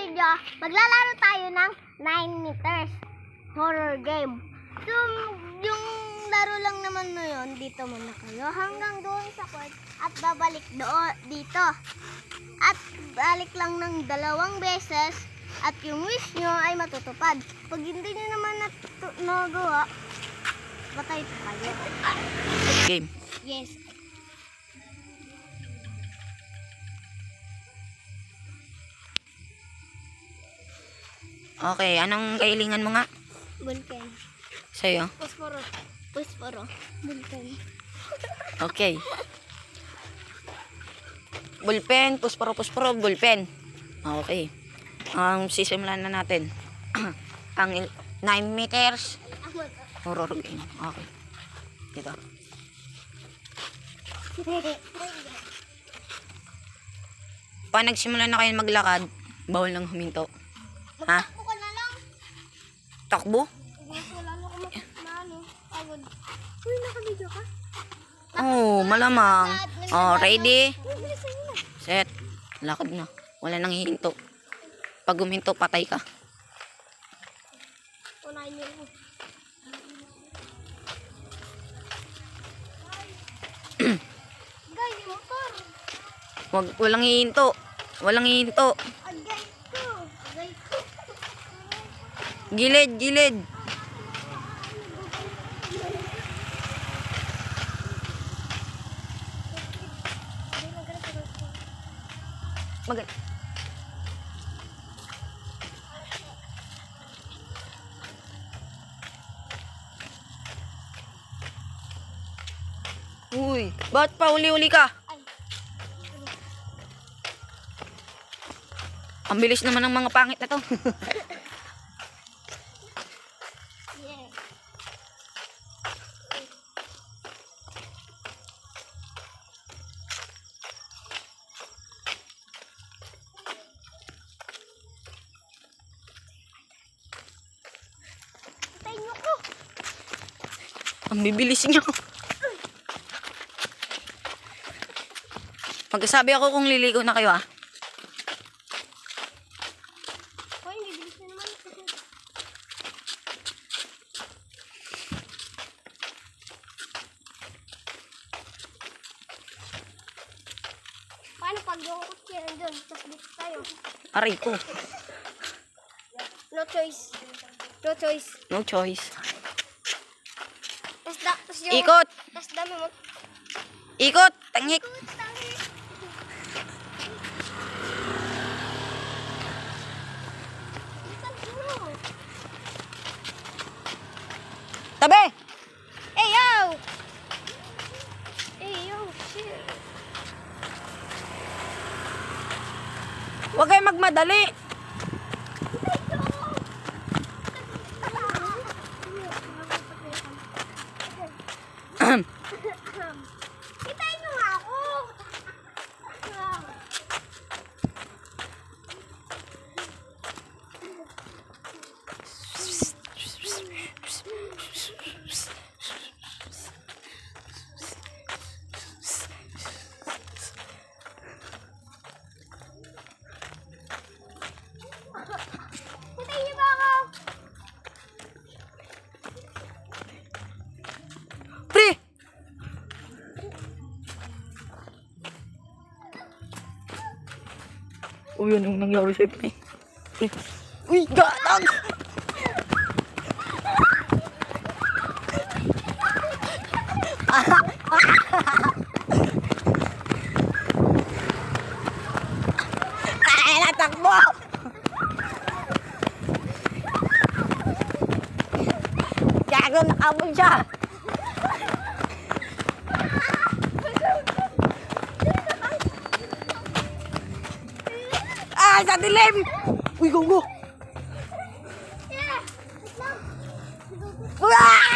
video, maglalaro tayo ng 9 meters horror game. So, yung laro lang naman na yun, dito muna kayo hanggang doon sa court at babalik doon dito. At balik lang ng 2 beses at yung wish nyo ay matutupad. Pag hindi nyo naman nagawa, patay pa kayo. Game. Yes. Okay, anong kailangan mo nga? Bulkan. Sa'yo? Posporo. Posporo. Bulkan. Okay. Bulpen, pusporo, bulpen. Okay. Sisimulan na natin. Ang 9 meters horror game. Okay. Dito. Pa nagsimula na kayo maglakad, bawal nang huminto. Ha? Takbo ka na lang. Takbo? Wala na ako pagod. Uy, nakabidyo ka? Oh, malamang. Oh, ready? Set. Lakad na. Wala nang hihinto. Pag huminto, patay ka. Unahin niyo ako. Guys, motor. Walang hihinto. Walang hihinto. Agay ko. Agay ko. Gilid, gilid. Magal. Uy, ba't pa uli-uli ka? Ang bilis naman ng mga pangit na to. Yeah. Patay niyo ko. Ang bibilis niyo. Magsasabi ako kung liligo na kayo, ah. Hoy, bibilis na naman. Paano pag yung kutsi nandun? Tapos dito tayo. Aray ko. No choice. No choice. No choice. Tapos yung... Ikot! Tapos dami mo. Ikot! Tangik! Tabi! Hey, yo! Hey, yo, shit. Huwag kayo magmadali! Hitayin nyo nga ako! Hitayin nyo ba ako? Pre! Uy, anong nangyari sa'yo, pre? Pre! Uy, gatag! Ay, natakbo! Gago, nakabol siya! Ah, sa dilim! Uy, go, go! Yeah! Ah!